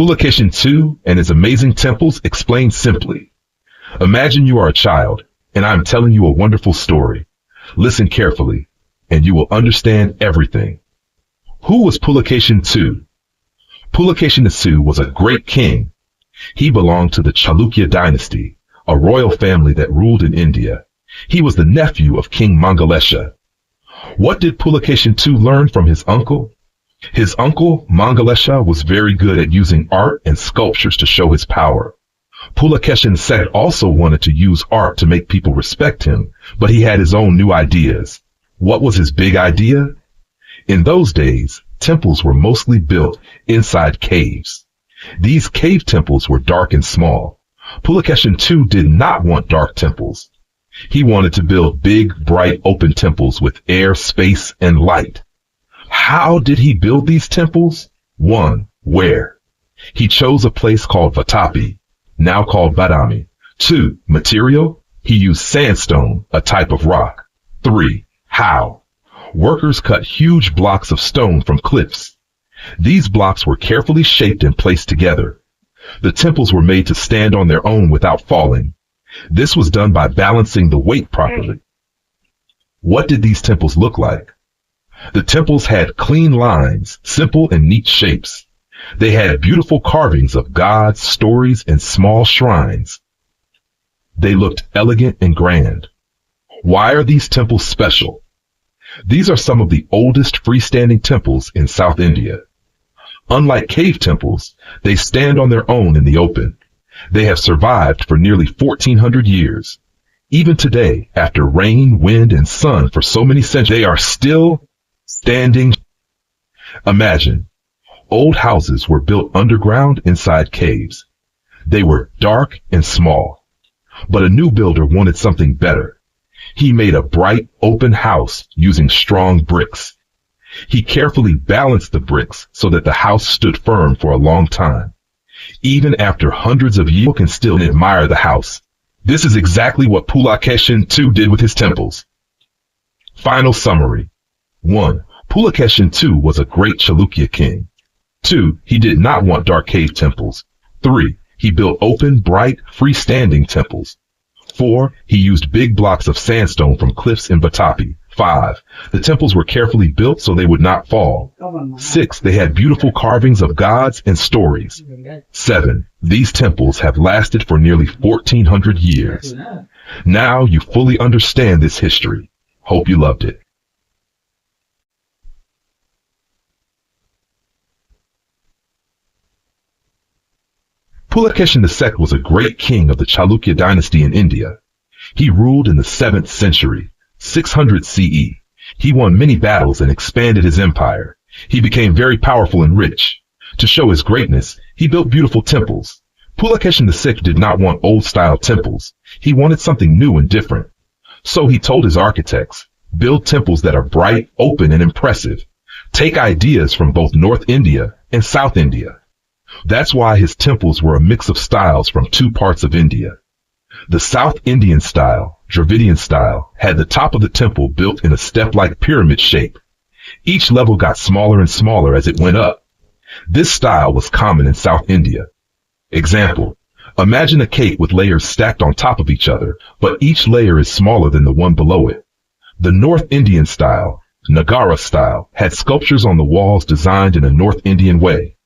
Pulakeshin II and his amazing temples explained simply. Imagine you are a child, and I am telling you a wonderful story. Listen carefully, and you will understand everything. Who was Pulakeshin II? Pulakeshin II was a great king. He belonged to the Chalukya dynasty, a royal family that ruled in India. He was the nephew of King Mangalesha. What did Pulakeshin II learn from his uncle? His uncle, Mangalesha, was very good at using art and sculptures to show his power. Pulakeshin II also wanted to use art to make people respect him, but he had his own new ideas. What was his big idea? In those days, temples were mostly built inside caves. These cave temples were dark and small. Pulakeshin II did not want dark temples. He wanted to build big, bright, open temples with air, space, and light. How did he build these temples? 1. Where? He chose a place called Vatapi, now called Badami. 2. Material? He used sandstone, a type of rock. 3. How? Workers cut huge blocks of stone from cliffs. These blocks were carefully shaped and placed together. The temples were made to stand on their own without falling. This was done by balancing the weight properly. What did these temples look like? The temples had clean lines, simple and neat shapes. They had beautiful carvings of gods, stories, and small shrines. They looked elegant and grand. Why are these temples special? These are some of the oldest freestanding temples in South India. Unlike cave temples, they stand on their own in the open. They have survived for nearly 1,400 years. Even today, after rain, wind, and sun for so many centuries, they are still standing. Imagine, old houses were built underground inside caves. They were dark and small. But a new builder wanted something better. He made a bright, open house using strong bricks. He carefully balanced the bricks so that the house stood firm for a long time. Even after hundreds of years, people can still admire the house. This is exactly what Pulakeshin II did with his temples. Final summary. 1. Pulakeshin II was a great Chalukya king. 2. He did not want dark cave temples. 3. He built open, bright, freestanding temples. 4. He used big blocks of sandstone from cliffs in Vatapi. 5. The temples were carefully built so they would not fall. 6. They had beautiful carvings of gods and stories. 7. These temples have lasted for nearly 1,400 years. Now you fully understand this history. Hope you loved it. Pulakeshin II was a great king of the Chalukya dynasty in India. He ruled in the 7th century, 600 CE. He won many battles and expanded his empire. He became very powerful and rich. To show his greatness, he built beautiful temples. Pulakeshin II did not want old-style temples. He wanted something new and different. So he told his architects, build temples that are bright, open, and impressive. Take ideas from both North India and South India. That's why his temples were a mix of styles from two parts of India. The South Indian style, Dravidian style, had the top of the temple built in a step-like pyramid shape. Each level got smaller and smaller as it went up. This style was common in South India. Example, imagine a cake with layers stacked on top of each other, but each layer is smaller than the one below it. The North Indian style, Nagara style, had sculptures on the walls designed in a North Indian way.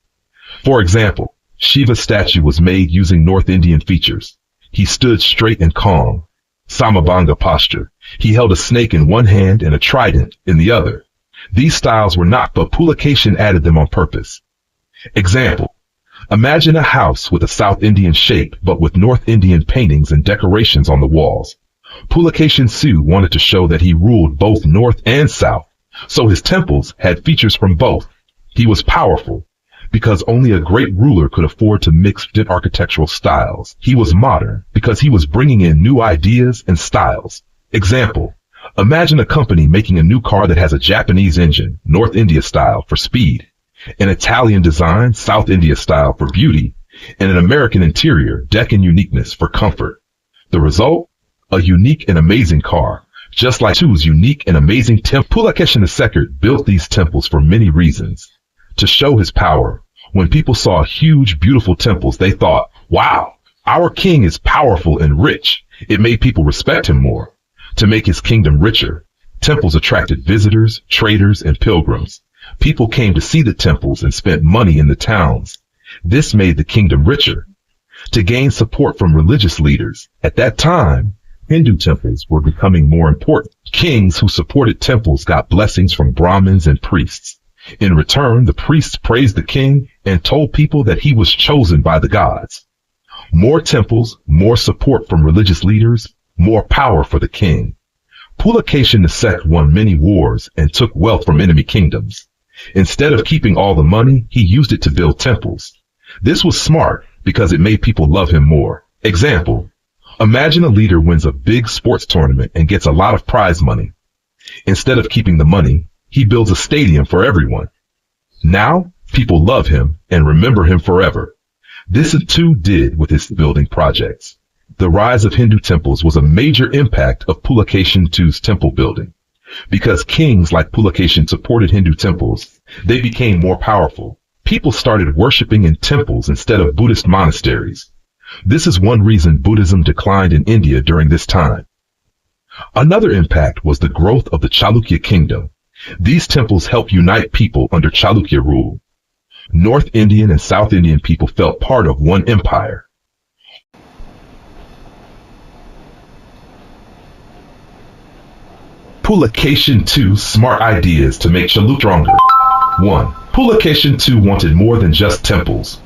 For example, Shiva's statue was made using North Indian features. He stood straight and calm, Samabhanga posture. He held a snake in one hand and a trident in the other. These styles were not, but Pulakeshin added them on purpose. Example, imagine a house with a South Indian shape but with North Indian paintings and decorations on the walls. Pulakeshin II wanted to show that he ruled both North and South, so his temples had features from both. He was powerful, because only a great ruler could afford to mix different architectural styles. He was modern because he was bringing in new ideas and styles. Example, imagine a company making a new car that has a Japanese engine, North India style, for speed, an Italian design, South India style, for beauty, and an American interior, deck and uniqueness, for comfort. The result? A unique and amazing car, just like II's unique and amazing temple. Pulakeshin II built these temples for many reasons. To show his power, When people saw huge, beautiful temples, they thought, wow, our king is powerful and rich. It made people respect him more. To make his kingdom richer, temples attracted visitors, traders, and pilgrims. People came to see the temples and spent money in the towns. This made the kingdom richer. To gain support from religious leaders, at that time, Hindu temples were becoming more important. Kings who supported temples got blessings from Brahmins and priests. In return, the priests praised the king and told people that he was chosen by the gods. More temples, more support from religious leaders, more power for the king. Pulakeshin II won many wars and took wealth from enemy kingdoms. Instead of keeping all the money, he used it to build temples. This was smart because it made people love him more. Example, imagine a leader wins a big sports tournament and gets a lot of prize money. Instead of keeping the money, he builds a stadium for everyone. Now, people love him and remember him forever. This too did with his building projects. The rise of Hindu temples was a major impact of Pulakeshin II's temple building. Because kings like Pulakeshin supported Hindu temples, they became more powerful. People started worshiping in temples instead of Buddhist monasteries. This is one reason Buddhism declined in India during this time. Another impact was the growth of the Chalukya kingdom. These temples helped unite people under Chalukya rule. North Indian and South Indian people felt part of one empire. Pulakeshin II's smart ideas to make Chalukya stronger. 1. Pulakeshin II wanted more than just temples.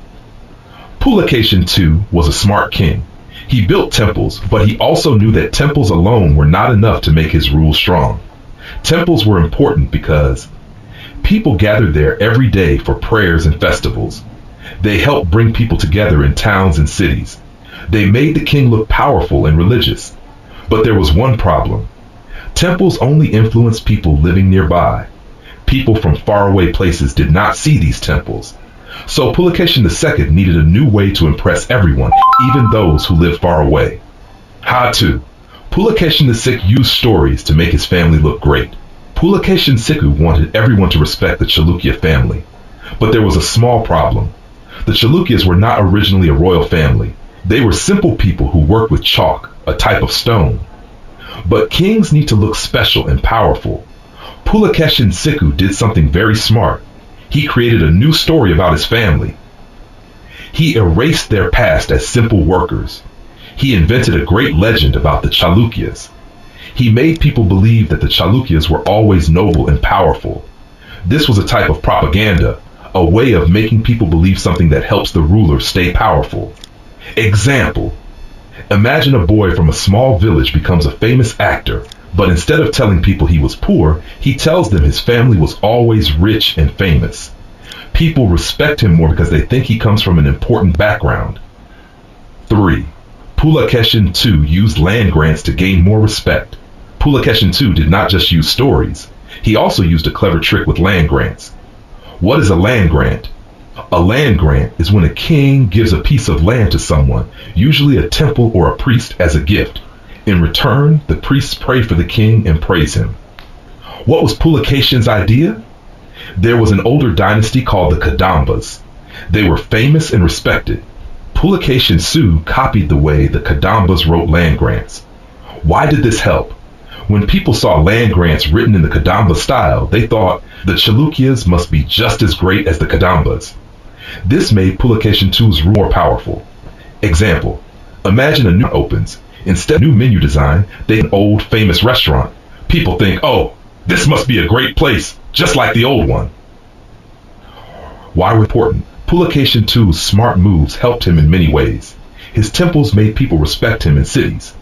Pulakeshin II was a smart king. He built temples, but he also knew that temples alone were not enough to make his rule strong. Temples were important because people gathered there every day for prayers and festivals. They helped bring people together in towns and cities. They made the king look powerful and religious. But there was one problem. Temples only influenced people living nearby. People from faraway places did not see these temples. So Pulakeshin II needed a new way to impress everyone, even those who lived far away. How to? Pulakeshin II used stories to make his family look great. Pulakeshin II wanted everyone to respect the Chalukya family. But there was a small problem. The Chalukyas were not originally a royal family. They were simple people who worked with chalk, a type of stone. But kings need to look special and powerful. Pulakeshin II did something very smart. He created a new story about his family. He erased their past as simple workers. He invented a great legend about the Chalukyas. He made people believe that the Chalukyas were always noble and powerful. This was a type of propaganda, a way of making people believe something that helps the ruler stay powerful. Example, imagine a boy from a small village becomes a famous actor, but instead of telling people he was poor, he tells them his family was always rich and famous. People respect him more because they think he comes from an important background. 3. Pulakeshin II used land grants to gain more respect. Pulakeshin II did not just use stories. He also used a clever trick with land grants. What is a land grant? A land grant is when a king gives a piece of land to someone, usually a temple or a priest, as a gift. In return, the priests pray for the king and praise him. What was Pulakeshin's idea? There was an older dynasty called the Kadambas. They were famous and respected. Pulakeshin II copied the way the Kadambas wrote land grants. Why did this help? When people saw land grants written in the Kadamba style, they thought the Chalukyas must be just as great as the Kadambas. This made Pulakeshin II's rule more powerful. Example, imagine a new opens. Instead of new menu design, they an old famous restaurant. People think, oh, this must be a great place, just like the old one. Why important? Pulakeshin II's smart moves helped him in many ways. His temples made people respect him in cities.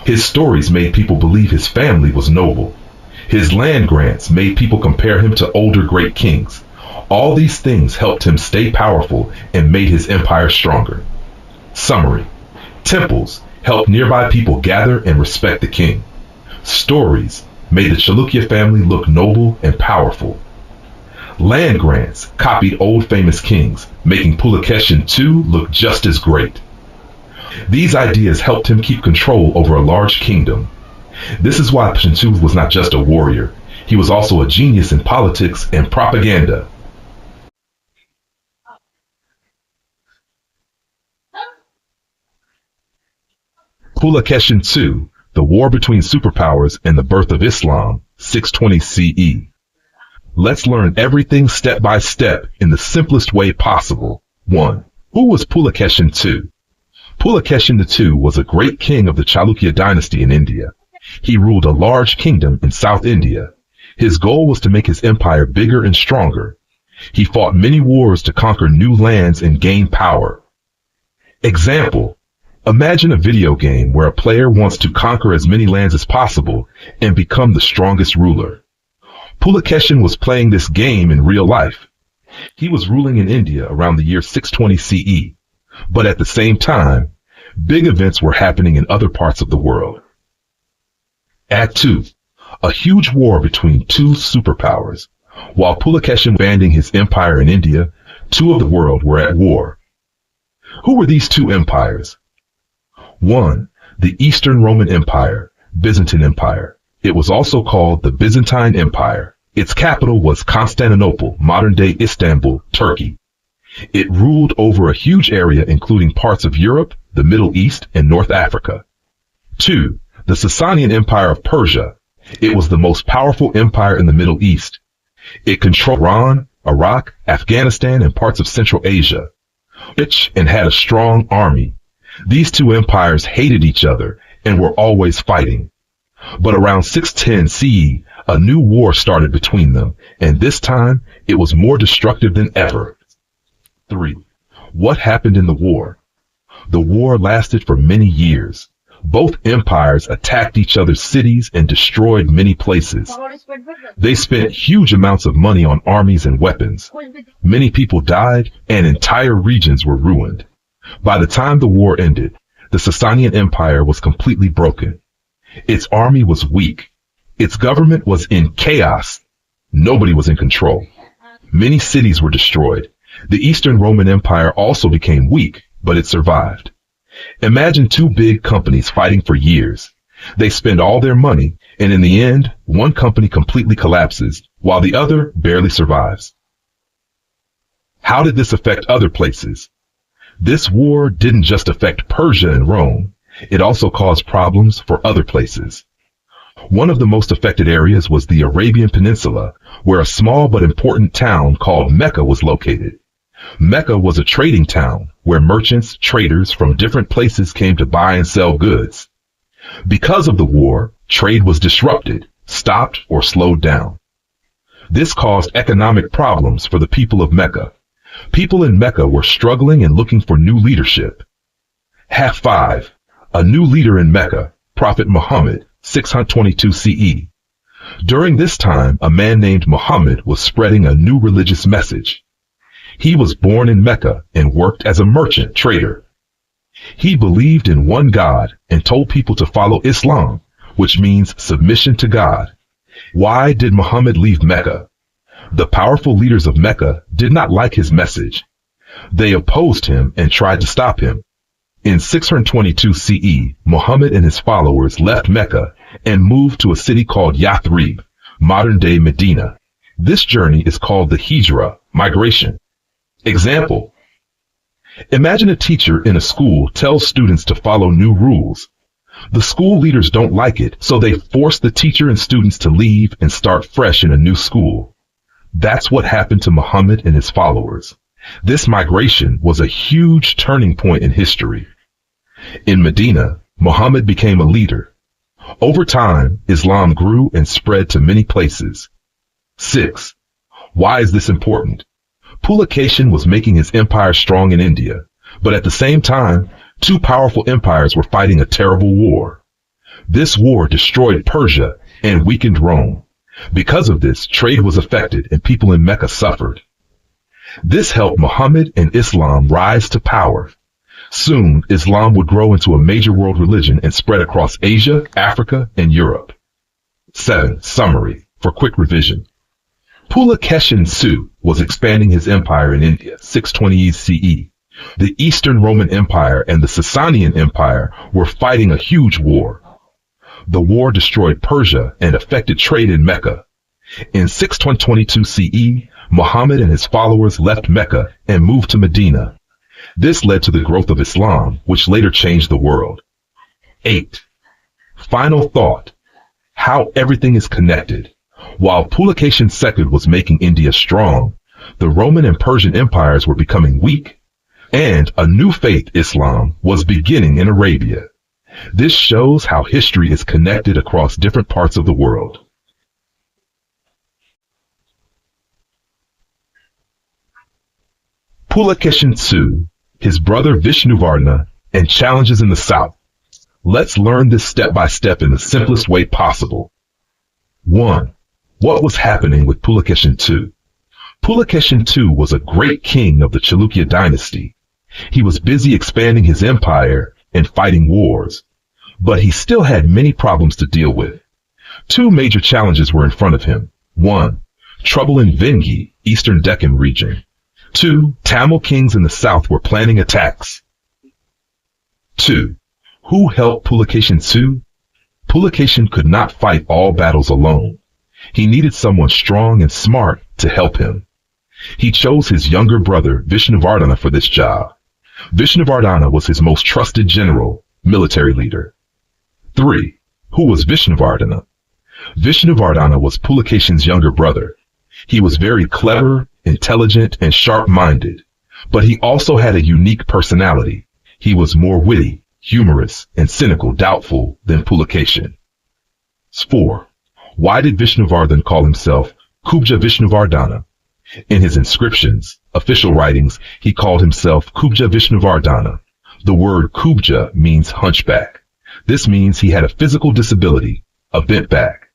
His stories made people believe his family was noble. His land grants made people compare him to older great kings. All these things helped him stay powerful and made his empire stronger. Summary. Temples helped nearby people gather and respect the king. Stories made the Chalukya family look noble and powerful. Land grants copied old famous kings, making Pulakeshin II look just as great. These ideas helped him keep control over a large kingdom. This is why Pulakeshin II was not just a warrior. He was also a genius in politics and propaganda. Pulakeshin II, the war between superpowers and the birth of Islam, 620 CE. Let's learn everything step by step in the simplest way possible. 1. Who was Pulakeshin II? Pulakeshin II was a great king of the Chalukya dynasty in India. He ruled a large kingdom in South India. His goal was to make his empire bigger and stronger. He fought many wars to conquer new lands and gain power. Example: imagine a video game where a player wants to conquer as many lands as possible and become the strongest ruler. Pulakeshin was playing this game in real life. He was ruling in India around the year 620 CE, but at the same time, big events were happening in other parts of the world. Act 2. A huge war between two superpowers. While Pulakeshin was expanding his empire in India, two of the world were at war. Who were these two empires? 1. The Eastern Roman Empire, Byzantine Empire. It was also called the Byzantine Empire. Its capital was Constantinople, modern-day Istanbul, Turkey. It ruled over a huge area including parts of Europe, the Middle East, and North Africa. 2. The Sasanian Empire of Persia. It was the most powerful empire in the Middle East. It controlled Iran, Iraq, Afghanistan, and parts of Central Asia. Rich and had a strong army. These two empires hated each other and were always fighting. But around 610 CE, a new war started between them, and this time it was more destructive than ever. 3. What happened in the war? The war lasted for many years. Both empires attacked each other's cities and destroyed many places. They spent huge amounts of money on armies and weapons. Many people died and entire regions were ruined. By the time the war ended, the Sasanian Empire was completely broken. Its army was weak. Its government was in chaos. Nobody was in control. Many cities were destroyed. The Eastern Roman Empire also became weak, but it survived. Imagine two big companies fighting for years. They spend all their money, and in the end, one company completely collapses, while the other barely survives. How did this affect other places? This war didn't just affect Persia and Rome. It also caused problems for other places. One of the most affected areas was the Arabian Peninsula, where a small but important town called Mecca was located. Mecca was a trading town where merchants, traders from different places came to buy and sell goods. Because of the war, trade was disrupted, stopped, or slowed down. This caused economic problems for the people of Mecca. People in Mecca were struggling and looking for new leadership. Half 5. A new leader in Mecca, Prophet Muhammad, 622 CE. During this time, a man named Muhammad was spreading a new religious message. He was born in Mecca and worked as a merchant trader. He believed in one God and told people to follow Islam, which means submission to God. Why did Muhammad leave Mecca? The powerful leaders of Mecca did not like his message. They opposed him and tried to stop him. In 622 CE, Muhammad and his followers left Mecca and moved to a city called Yathrib, modern-day Medina. This journey is called the Hijra, migration. Example: imagine a teacher in a school tells students to follow new rules. The school leaders don't like it, so they force the teacher and students to leave and start fresh in a new school. That's what happened to Muhammad and his followers. This migration was a huge turning point in history. In Medina, Muhammad became a leader. Over time, Islam grew and spread to many places. 6. Why is this important? Pulakeshin was making his empire strong in India, but at the same time, two powerful empires were fighting a terrible war. This war destroyed Persia and weakened Rome. Because of this, trade was affected and people in Mecca suffered. This helped Muhammad and Islam rise to power. Soon, Islam would grow into a major world religion and spread across Asia, Africa, and Europe. 7. Summary for quick revision. Pulakeshin II was expanding his empire in India, 620 CE. The Eastern Roman Empire and the Sasanian Empire were fighting a huge war. The war destroyed Persia and affected trade in Mecca. In 622 CE, Muhammad and his followers left Mecca and moved to Medina. This led to the growth of Islam, which later changed the world. 8. Final thought. How everything is connected. While Pulakeshin II was making India strong, the Roman and Persian empires were becoming weak, and a new faith, Islam, was beginning in Arabia. This shows how history is connected across different parts of the world. Pulakeshin II, his brother Vishnuvardhana, and challenges in the south. Let's learn this step by step in the simplest way possible. 1. What was happening with Pulakeshin II? Pulakeshin II was a great king of the Chalukya dynasty. He was busy expanding his empire and fighting wars, but he still had many problems to deal with. 2 major challenges were in front of him. 1. Trouble in Vengi, eastern Deccan region. 2. Tamil kings in the south were planning attacks. 2. Who helped Pulakeshin II? Pulakeshin could not fight all battles alone. He needed someone strong and smart to help him. He chose his younger brother Vishnuvardhana for this job. Vishnuvardhana was his most trusted general, military leader. 3. Who was Vishnuvardhana? Vishnuvardhana was Pulakeshin's younger brother. He was very clever, intelligent, and sharp-minded, but he also had a unique personality. He was more witty, humorous, and cynical, doubtful than Pulakeshin. 4. Why did Vishnuvardhana call himself Kubja Vishnuvardhana? In his inscriptions, official writings, he called himself Kubja Vishnuvardhana. The word Kubja means hunchback. This means he had a physical disability, a bent back.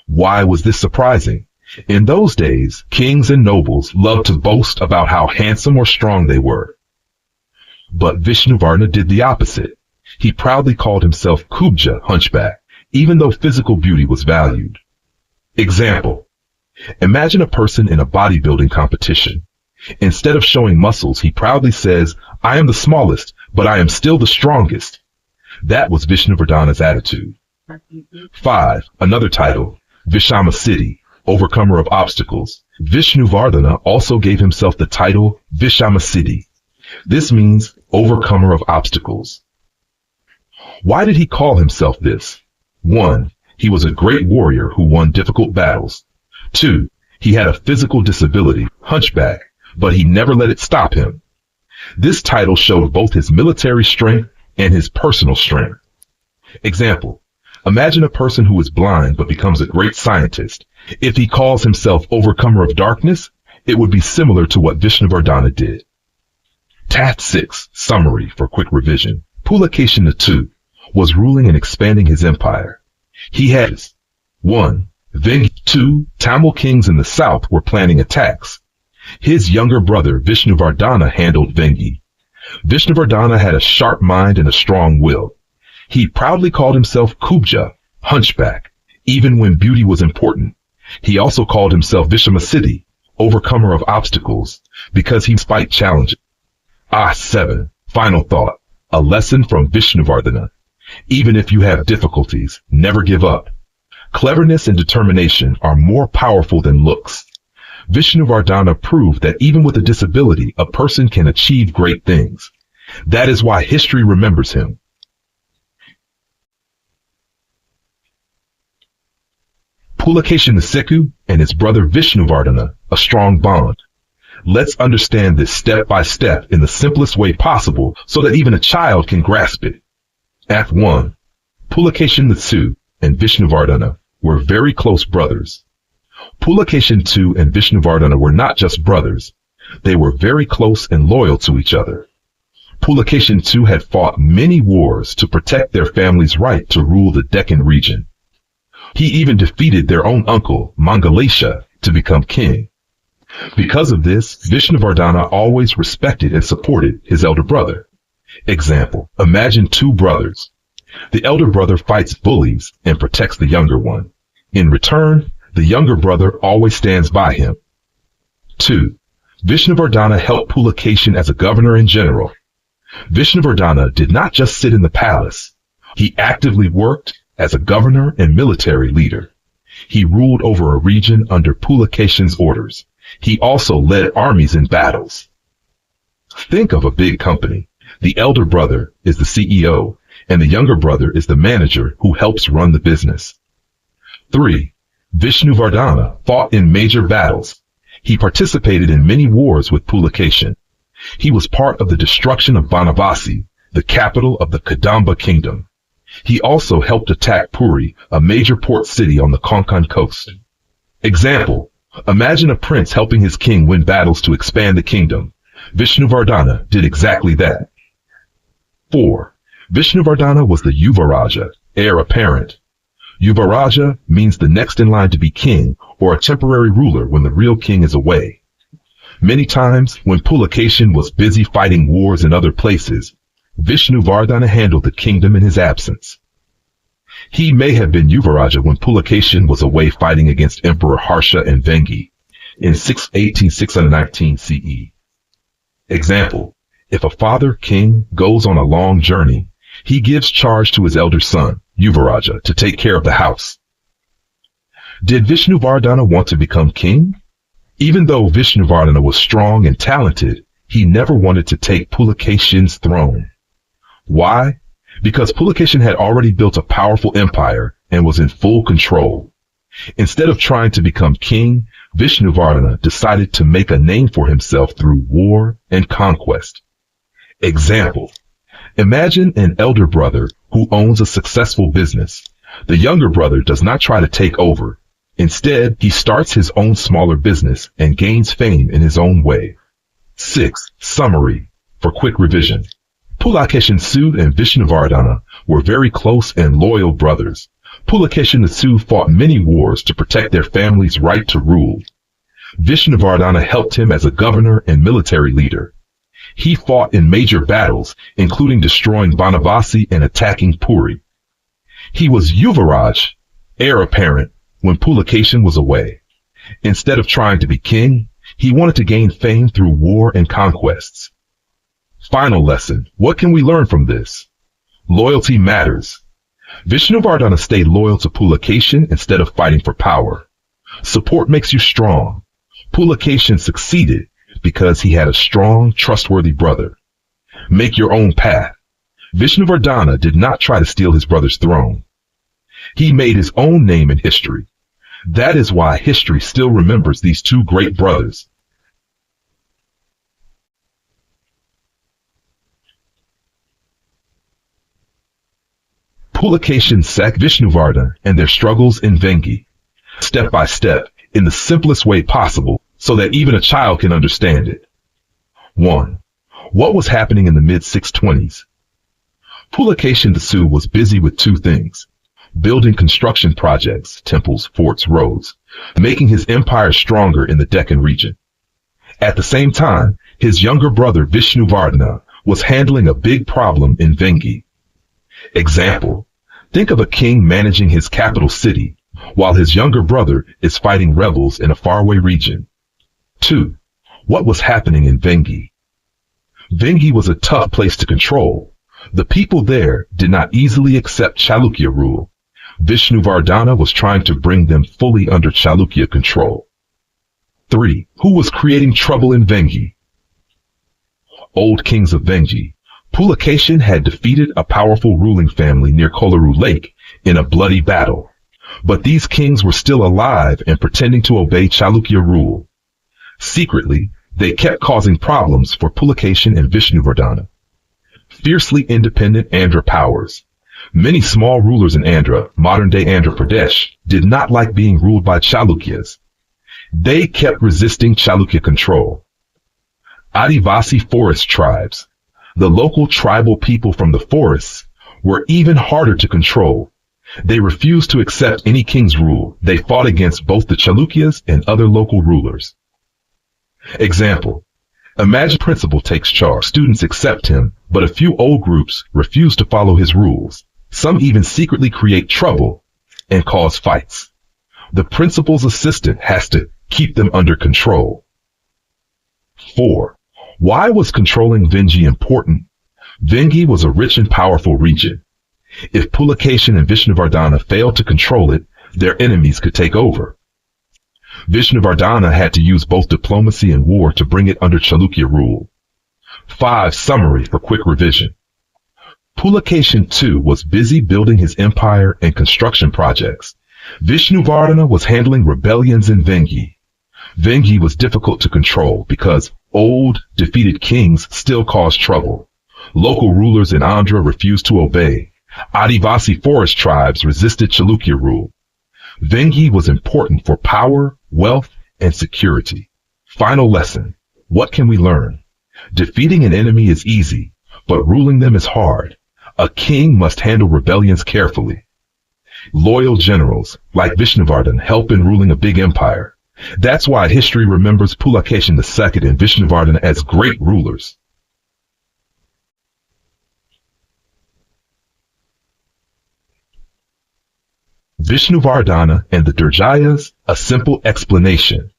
Why was this surprising? In those days, kings and nobles loved to boast about how handsome or strong they were. But Vishnuvardhana did the opposite. He proudly called himself Kubja, hunchback, even though physical beauty was valued. Example. Imagine a person in a bodybuilding competition. Instead of showing muscles, he proudly says, "I am the smallest, but I am still the strongest." That was Vishnuvardhana's attitude. 5. Another title, Vishamasiddhi, overcomer of obstacles. Vishnuvardhana also gave himself the title Vishamasiddhi. This means overcomer of obstacles. Why did he call himself this? 1. He was a great warrior who won difficult battles. 2. He had a physical disability, hunchback, but he never let it stop him. This title showed both his military strength and his personal strength. Example. Imagine a person who is blind but becomes a great scientist. If he calls himself overcomer of darkness, it would be similar to what Vishnuvardhana did. Task 6, summary for quick revision. Pulakeshin II was ruling and expanding his empire. He had 1. Vengi. 2. Tamil kings in the south were planning attacks. His younger brother Vishnuvardhana handled Vengi. Vishnuvardhana had a sharp mind and a strong will. He proudly called himself Kubja, hunchback, even when beauty was important. He also called himself Vishamasiddhi, overcomer of obstacles, because he fight challenges. 7. Final thought. A lesson from Vishnuvardhana. Even if you have difficulties, never give up. Cleverness and determination are more powerful than looks. Vishnuvardhana proved that even with a disability, a person can achieve great things. That is why history remembers him. Pulakeshin II and his brother Vishnuvardhana, a strong bond. Let's understand this step by step in the simplest way possible so that even a child can grasp it. Act 1. Pulakeshin II and Vishnuvardhana were very close brothers. Pulakeshin II and Vishnuvardhana were not just brothers. They were very close and loyal to each other. Pulakeshin II had fought many wars to protect their family's right to rule the Deccan region. He even defeated their own uncle, Mangalesha, to become king. Because of this, Vishnuvardhana always respected and supported his elder brother. Example, imagine 2 brothers. The elder brother fights bullies and protects the younger one. In return, the younger brother always stands by him. 2. Vishnuvardhana helped Pulakeshin as a governor and general. Vishnuvardhana did not just sit in the palace. He actively worked as a governor and military leader. He ruled over a region under Pulakeshin's orders. He also led armies in battles. Think of a big company. The elder brother is the CEO, and the younger brother is the manager who helps run the business. 3. Vishnuvardhana fought in major battles. He participated in many wars with Pulakeshin. He was part of the destruction of Banavasi, the capital of the Kadamba kingdom. He also helped attack Puri, a major port city on the Konkan coast. Example: imagine a prince helping his king win battles to expand the kingdom. Vishnuvardhana did exactly that. 4. Vishnuvardhana was the Yuvaraja, heir apparent. Yuvaraja means the next in line to be king or a temporary ruler when the real king is away. Many times, when Pulakeshin was busy fighting wars in other places, Vishnuvardhana handled the kingdom in his absence. He may have been Yuvaraja when Pulakeshin was away fighting against Emperor Harsha and Vengi in 619 CE. Example: if a father king goes on a long journey, he gives charge to his elder son, Yuvaraja, to take care of the house. Did Vishnuvardhana want to become king? Even though Vishnuvardhana was strong and talented, he never wanted to take Pulakeshin's throne. Why? Because Pulakeshin had already built a powerful empire and was in full control. Instead of trying to become king, Vishnuvardhana decided to make a name for himself through war and conquest. Example: imagine an elder brother who owns a successful business. The younger brother does not try to take over. Instead, he starts his own smaller business and gains fame in his own way. 6. Summary for quick revision. Pulakeshin II and Vishnuvardhana were very close and loyal brothers. Pulakeshin II fought many wars to protect their family's right to rule. Vishnuvardhana helped him as a governor and military leader. He fought in major battles, including destroying Banavasi and attacking Puri. He was Yuvaraj, heir apparent, when Pulakeshin was away. Instead of trying to be king, he wanted to gain fame through war and conquests. Final lesson: what can we learn from this? Loyalty matters. Vishnuvardhana stayed loyal to Pulakeshin instead of fighting for power. Support makes you strong. Pulakeshin succeeded because he had a strong, trustworthy brother. Make your own path. Vishnuvardhana did not try to steal his brother's throne. He made his own name in history. That is why history still remembers these two great brothers. Pulakeshin sacked Vishnuvardhana and their struggles in Vengi, step by step, in the simplest way possible, so that even a child can understand it. 1. What was happening in the mid-620s? Pulakeshin II was busy with two things: building construction projects, temples, forts, roads, making his empire stronger in the Deccan region. At the same time, his younger brother Vishnuvardhana was handling a big problem in Vengi. Example: think of a king managing his capital city, while his younger brother is fighting rebels in a faraway region. 2. What was happening in Vengi? Vengi was a tough place to control. The people there did not easily accept Chalukya rule. Vishnuvardhana was trying to bring them fully under Chalukya control. 3. Who was creating trouble in Vengi? Old kings of Vengi. Pulakeshin had defeated a powerful ruling family near Kolaru Lake in a bloody battle. But these kings were still alive and pretending to obey Chalukya rule. Secretly, they kept causing problems for Pulakeshin and Vishnuvardhana. Fiercely independent Andhra powers. Many small rulers in Andhra, modern-day Andhra Pradesh, did not like being ruled by Chalukyas. They kept resisting Chalukya control. Adivasi forest tribes. The local tribal people from the forests were even harder to control. They refused to accept any king's rule. They fought against both the Chalukyas and other local rulers. Example: imagine a principal takes charge. Students accept him, but a few old groups refuse to follow his rules. Some even secretly create trouble and cause fights. The principal's assistant has to keep them under control. 4. Why was controlling Vengi important? Vengi was a rich and powerful region. If Pulakeshin and Vishnuvardhana failed to control it, their enemies could take over. Vishnuvardhana had to use both diplomacy and war to bring it under Chalukya rule. 5. Summary for quick revision. Pulakeshin too was busy building his empire and construction projects. Vishnuvardhana was handling rebellions in Vengi. Vengi was difficult to control because old, defeated kings still caused trouble. Local rulers in Andhra refused to obey. Adivasi forest tribes resisted Chalukya rule. Vengi was important for power, wealth, and security. Final lesson. What can we learn? Defeating an enemy is easy, but ruling them is hard. A king must handle rebellions carefully. Loyal generals, like Vishnuvardhana, help in ruling a big empire. That's why history remembers Pulakeshin II and Vishnuvardhana as great rulers. Vishnuvardhana and the Durjayas, a simple explanation.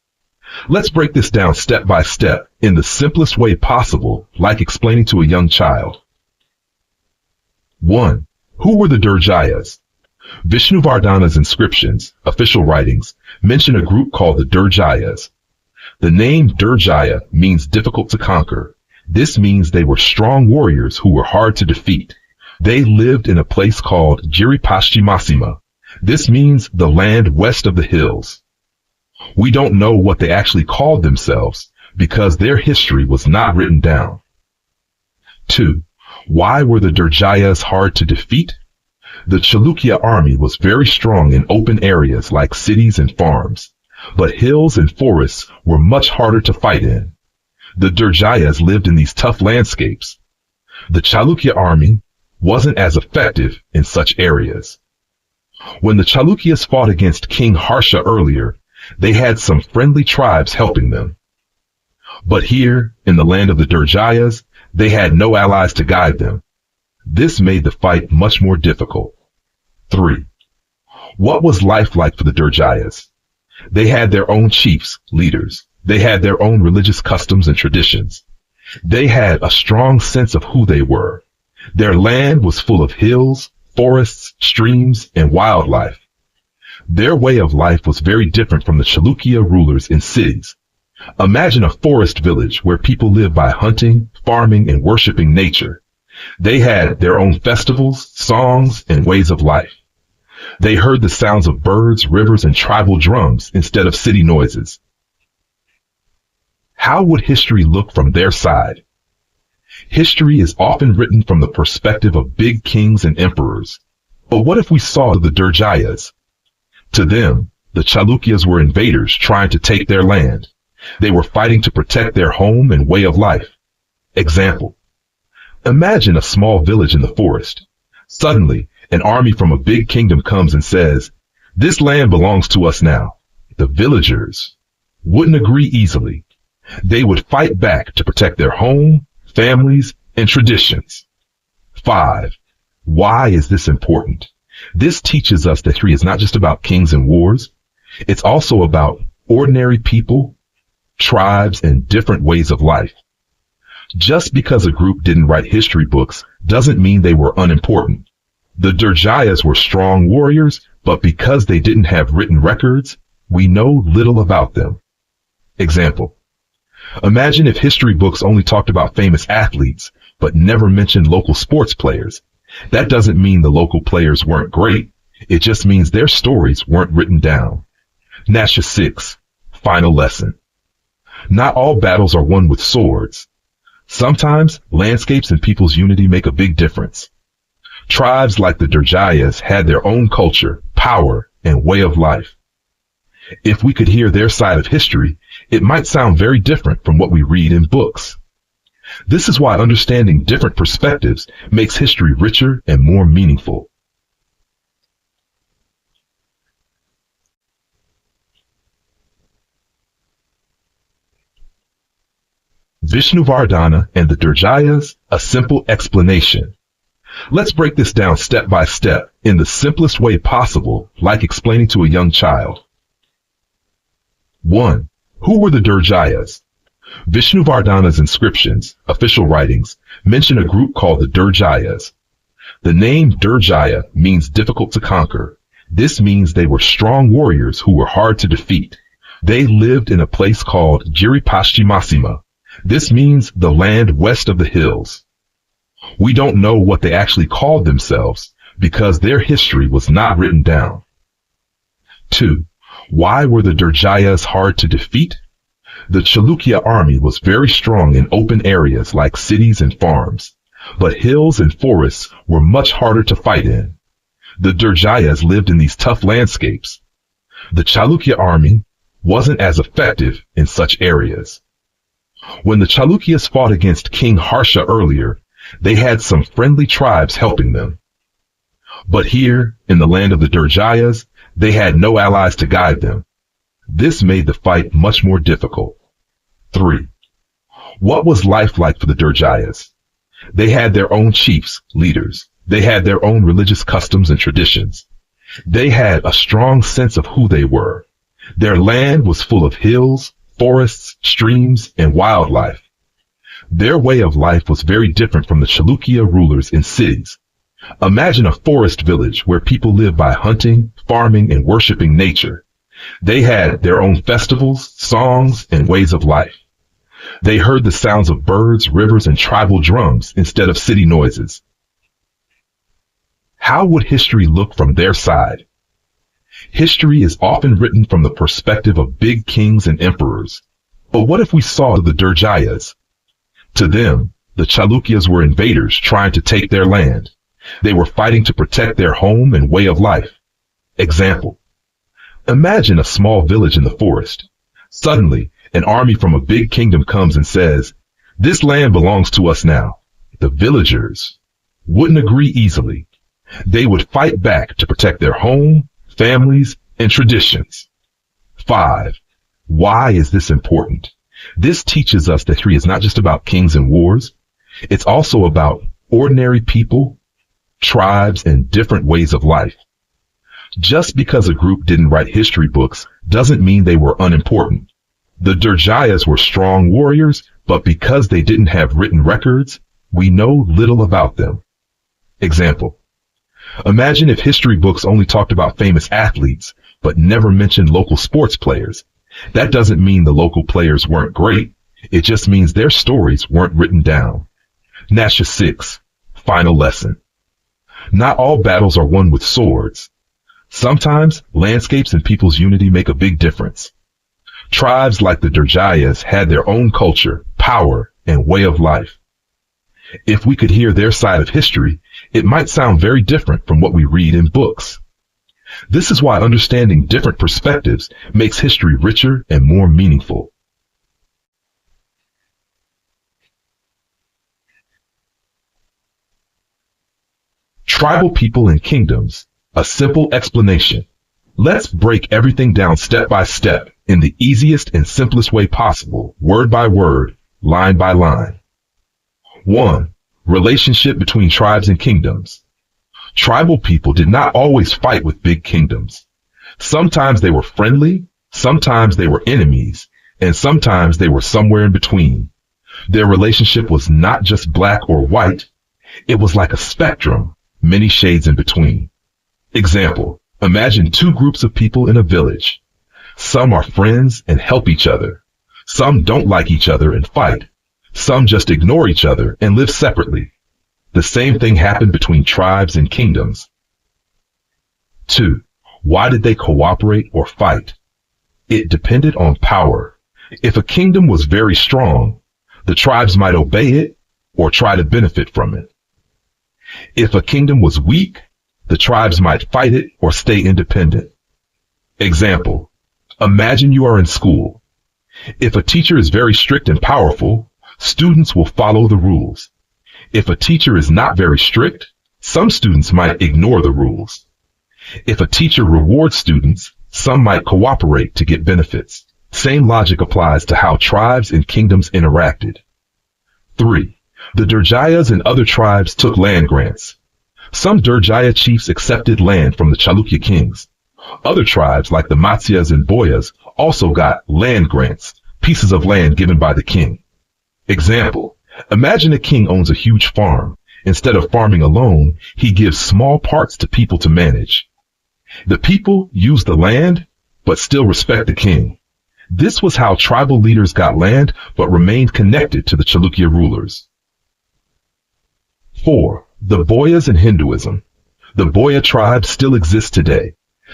Let's break this down step by step in the simplest way possible, like explaining to a young child. 1. Who were the Durjayas? Vishnuvardhana's inscriptions, official writings, mention a group called the Durjayas. The name Durjaya means difficult to conquer. This means they were strong warriors who were hard to defeat. They lived in a place called Giripashchimasima. This means the land west of the hills. We don't know what they actually called themselves because their history was not written down. 2. Why were the Durjayas hard to defeat? The Chalukya army was very strong in open areas like cities and farms, but hills and forests were much harder to fight in. The Durjayas lived in these tough landscapes. The Chalukya army wasn't as effective in such areas. When the Chalukyas fought against King Harsha earlier, they had some friendly tribes helping them. But here, in the land of the Durjayas, they had no allies to guide them. This made the fight much more difficult. 3. What was life like for the Durjayas? They had their own chiefs, leaders. They had their own religious customs and traditions. They had a strong sense of who they were. Their land was full of hills, forests, streams, and wildlife. Their way of life was very different from the Chalukya rulers in cities. Imagine a forest village where people live by hunting, farming, and worshiping nature. They had their own festivals, songs, and ways of life. They heard the sounds of birds, rivers, and tribal drums instead of city noises. How would history look from their side? History is often written from the perspective of big kings and emperors. But what if we saw the Durjayas? To them, the Chalukyas were invaders trying to take their land. They were fighting to protect their home and way of life. Example. Imagine a small village in the forest. Suddenly, an army from a big kingdom comes and says, "This land belongs to us now." The villagers wouldn't agree easily. They would fight back to protect their home, families, and traditions. 5. Why is this important? This teaches us that history is not just about kings and wars. It's also about ordinary people, tribes, and different ways of life. Just because a group didn't write history books doesn't mean they were unimportant. The Durjayas were strong warriors, but because they didn't have written records, we know little about them. Example. Imagine if history books only talked about famous athletes, but never mentioned local sports players. That doesn't mean the local players weren't great. It just means their stories weren't written down. Nasha 6. Final lesson. Not all battles are won with swords. Sometimes landscapes and people's unity make a big difference. Tribes like the Durjayas had their own culture, power, and way of life. If we could hear their side of history, it might sound very different from what we read in books. This is why understanding different perspectives makes history richer and more meaningful. Vishnuvardhana and the Durjayas, a simple explanation. Let's break this down step by step in the simplest way possible, like explaining to a young child. 1. Who were the Durjayas? Vishnuvardhana's inscriptions, official writings, mention a group called the Durjayas. The name Durjaya means difficult to conquer. This means they were strong warriors who were hard to defeat. They lived in a place called Giripashchimasima. This means the land west of the hills. We don't know what they actually called themselves because their history was not written down. 2. Why were the Durjayas hard to defeat? The Chalukya army was very strong in open areas like cities and farms, but hills and forests were much harder to fight in. The Durjayas lived in these tough landscapes. The Chalukya army wasn't as effective in such areas. When the Chalukyas fought against King Harsha earlier, they had some friendly tribes helping them. But here, in the land of the Durjayas, they had no allies to guide them. This made the fight much more difficult. 3. What was life like for the Durjayas? They had their own chiefs, leaders. They had their own religious customs and traditions. They had a strong sense of who they were. Their land was full of hills, forests, streams, and wildlife. Their way of life was very different from the Chalukya rulers in cities. Imagine a forest village where people live by hunting, farming, and worshiping nature. They had their own festivals, songs, and ways of life. They heard the sounds of birds, rivers, and tribal drums instead of city noises. How would history look from their side? History is often written from the perspective of big kings and emperors. But what if we saw the Durjayas? To them, the Chalukyas were invaders trying to take their land. They were fighting to protect their home and way of life. Example. Imagine a small village in the forest. Suddenly, an army from a big kingdom comes and says, "This land belongs to us now." The villagers wouldn't agree easily. They would fight back to protect their home, families, and traditions. 5. Why is this important? This teaches us that history is not just about kings and wars. It's also about ordinary people, tribes, and different ways of life. Just because a group didn't write history books doesn't mean they were unimportant. The Durjayas were strong warriors, but because they didn't have written records, we know little about them. Example. Imagine if history books only talked about famous athletes, but never mentioned local sports players. That doesn't mean the local players weren't great. It just means their stories weren't written down. Nasha 6. Final lesson. Not all battles are won with swords. Sometimes landscapes and people's unity make a big difference. Tribes like the Durjayas had their own culture, power, and way of life. If we could hear their side of history, it might sound very different from what we read in books. This is why understanding different perspectives makes history richer and more meaningful. Tribal people and kingdoms. A simple explanation. Let's break everything down step by step in the easiest and simplest way possible, word by word, line by line. 1. Relationship between tribes and kingdoms. Tribal people did not always fight with big kingdoms. Sometimes they were friendly, sometimes they were enemies, and sometimes they were somewhere in between. Their relationship was not just black or white, it was like a spectrum, many shades in between. Example, imagine two groups of people in a village. Some are friends and help each other. Some don't like each other and fight. Some just ignore each other and live separately. The same thing happened between tribes and kingdoms. 2. Why did they cooperate or fight? It depended on power. If a kingdom was very strong, the tribes might obey it or try to benefit from it. If a kingdom was weak, the tribes might fight it or stay independent. Example, imagine you are in school. If a teacher is very strict and powerful, students will follow the rules. If a teacher is not very strict, some students might ignore the rules. If a teacher rewards students, some might cooperate to get benefits. Same logic applies to how tribes and kingdoms interacted. 3. The Durjayas and other tribes took land grants. Some Durjaya chiefs accepted land from the Chalukya kings. Other tribes, like the Matsyas and Boyas, also got land grants, pieces of land given by the king. Example, imagine a king owns a huge farm. Instead of farming alone, he gives small parts to people to manage. The people use the land, but still respect the king. This was how tribal leaders got land, but remained connected to the Chalukya rulers. 4. The Boyas in Hinduism. The Boya tribe still exists today.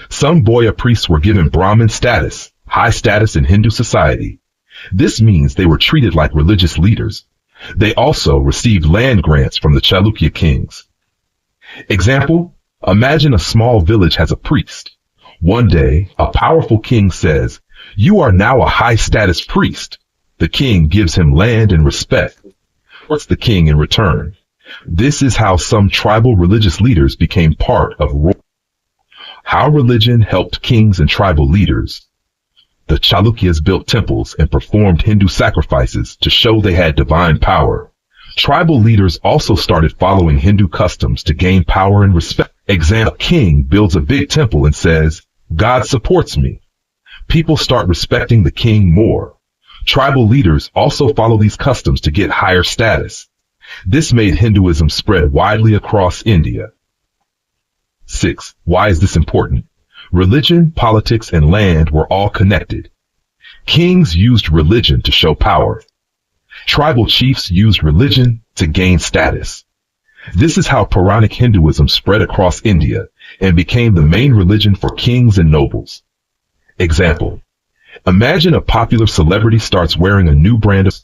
Some Boya priests were given Brahmin status, high status in Hindu society. This means they were treated like religious leaders. They also received land grants from the Chalukya kings. Example, imagine a small village has a priest. One day, a powerful king says, "You are now a high-status priest." The king gives him land and respect. What's the king in return? This is how some tribal religious leaders became part of how religion helped kings and tribal leaders. The Chalukyas built temples and performed Hindu sacrifices to show they had divine power. Tribal leaders also started following Hindu customs to gain power and respect. Example, a king builds a big temple and says, "God supports me." People start respecting the king more. Tribal leaders also follow these customs to get higher status. This made Hinduism spread widely across India. 6. Why is this important? Religion, politics, and land were all connected. Kings used religion to show power. Tribal chiefs used religion to gain status. This is how Puranic Hinduism spread across India and became the main religion for kings and nobles. Example, imagine a popular celebrity starts wearing a new brand of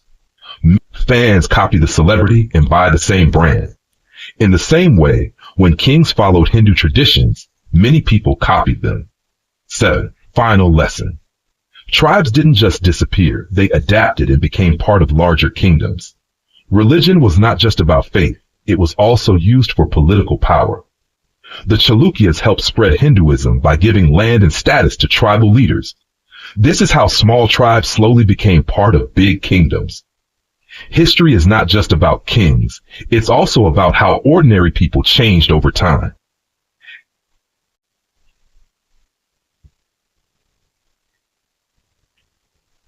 fans copy the celebrity and buy the same brand. In the same way, when kings followed Hindu traditions, many people copied them. 7. Final lesson. Tribes didn't just disappear, they adapted and became part of larger kingdoms. Religion was not just about faith, it was also used for political power. The Chalukyas helped spread Hinduism by giving land and status to tribal leaders. This is how small tribes slowly became part of big kingdoms. History is not just about kings, it's also about how ordinary people changed over time.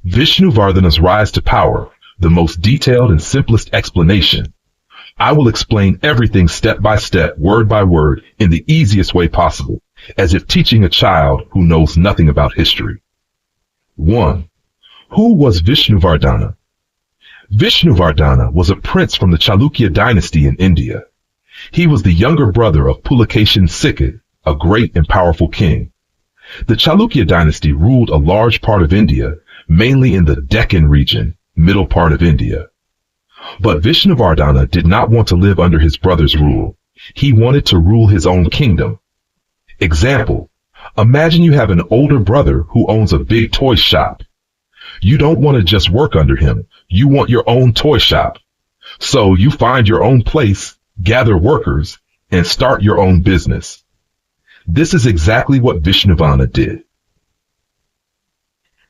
Vishnuvardhana's rise to power, the most detailed and simplest explanation. I will explain everything step by step, word by word, in the easiest way possible, as if teaching a child who knows nothing about history. 1. Who was Vishnuvardhana? Vishnuvardhana was a prince from the Chalukya dynasty in India. He was the younger brother of Pulakeshin Sikhed, a great and powerful king. The Chalukya dynasty ruled a large part of India, mainly in the Deccan region, middle part of India. But Vishnuvardhana did not want to live under his brother's rule. He wanted to rule his own kingdom. Example, imagine you have an older brother who owns a big toy shop. You don't want to just work under him. You want your own toy shop. So you find your own place, gather workers, and start your own business. This is exactly what Vishnuvardhana did.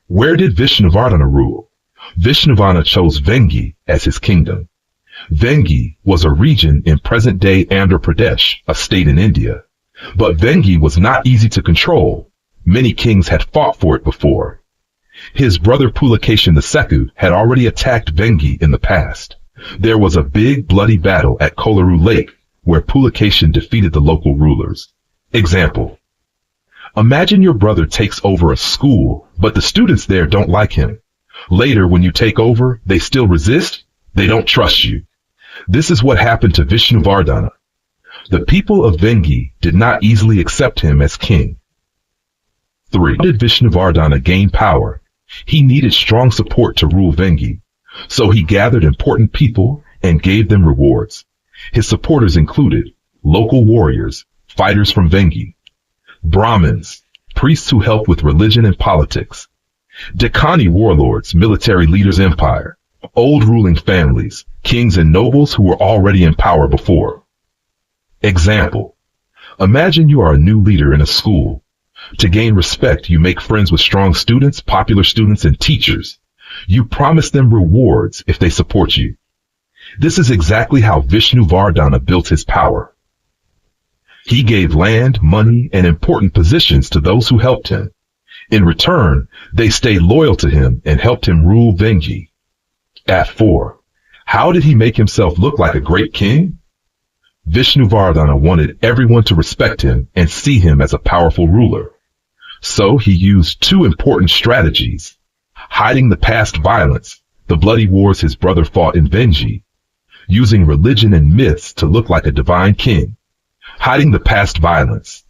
Where did Vishnuvardhana rule? Vishnuvardhana chose Vengi as his kingdom. Vengi was a region in present-day Andhra Pradesh, a state in India. But Vengi was not easy to control. Many kings had fought for it before. His brother Pulakeshin II had already attacked Vengi in the past. There was a big bloody battle at Kolaru Lake where Pulakeshin defeated the local rulers. Example, imagine your brother takes over a school, but the students there don't like him. Later, when you take over, they still resist. They don't trust you. This is what happened to Vishnuvardhana. The people of Vengi did not easily accept him as king. 3. How did Vishnuvardhana gain power? He needed strong support to rule Vengi, so he gathered important people and gave them rewards. His supporters included local warriors, fighters from Vengi, Brahmins, priests who helped with religion and politics, Deccani warlords, military leaders, empire, old ruling families, kings and nobles who were already in power before. Example, imagine you are a new leader in a school. To gain respect, you make friends with strong students, popular students, and teachers. You promise them rewards if they support you. This is exactly how Vishnuvardhana built his power. He gave land, money, and important positions to those who helped him. In return, they stayed loyal to him and helped him rule Vengi. At 4. How did he make himself look like a great king? Vishnuvardhana wanted everyone to respect him and see him as a powerful ruler. So he used 2 important strategies: hiding the past violence, the bloody wars his brother fought in Vengi. using religion and myths to look like a divine king, hiding the past violence.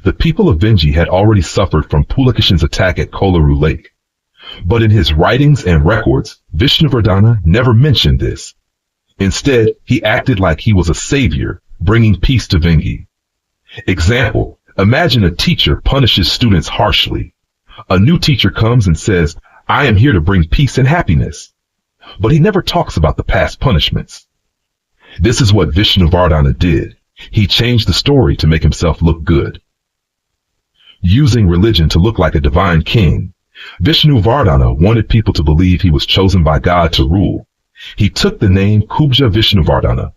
The people of Vengi had already suffered from Pulakeshin's attack at Kolaru Lake. But in his writings and records, Vishnuvardhana never mentioned this. Instead, he acted like he was a savior, bringing peace to Vengi. Example, imagine a teacher punishes students harshly. A new teacher comes and says, "I am here to bring peace and happiness." But he never talks about the past punishments. This is what Vishnuvardhana did. He changed the story to make himself look good. Using religion to look like a divine king, Vishnuvardhana wanted people to believe he was chosen by God to rule. He took the name Kubja Vishnuvardhana.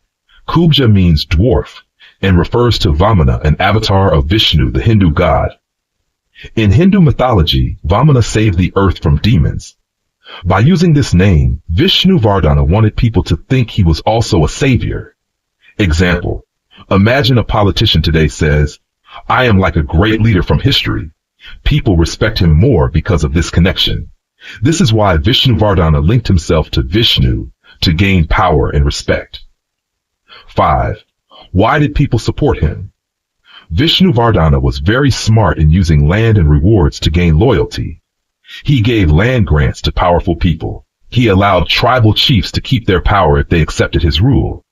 Kubja means dwarf and refers to Vamana, an avatar of Vishnu, the Hindu god. In Hindu mythology, Vamana saved the earth from demons. By using this name, Vishnuvardhana wanted people to think he was also a savior. Example, imagine a politician today says, "I am like a great leader from history." People respect him more because of this connection. This is why Vishnuvardhana linked himself to Vishnu to gain power and respect. 5. Why did people support him? Vishnuvardhana was very smart in using land and rewards to gain loyalty. He gave land grants to powerful people. He allowed tribal chiefs to keep their power if they accepted his rule.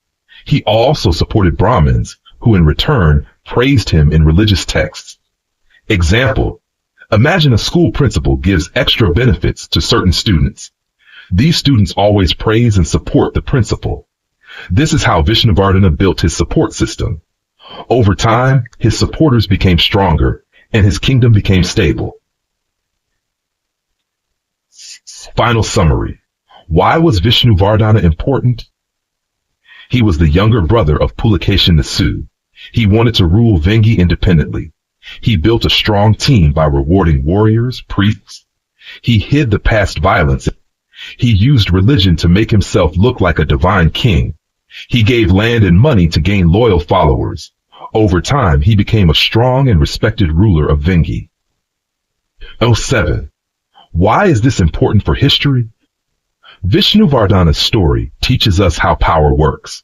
He also supported Brahmins, who in return praised him in religious texts. Example, imagine a school principal gives extra benefits to certain students. These students always praise and support the principal. This is how Vishnuvardhana built his support system. Over time, his supporters became stronger, and his kingdom became stable. Final summary. Why was Vishnuvardhana important? He was the younger brother of Pulakeshin II. He wanted to rule Vengi independently. He built a strong team by rewarding warriors, priests. He hid the past violence. He used religion to make himself look like a divine king. He gave land and money to gain loyal followers. Over time, he became a strong and respected ruler of Vengi. 07. Why is this important for history? Vishnuvardhana's story teaches us how power works.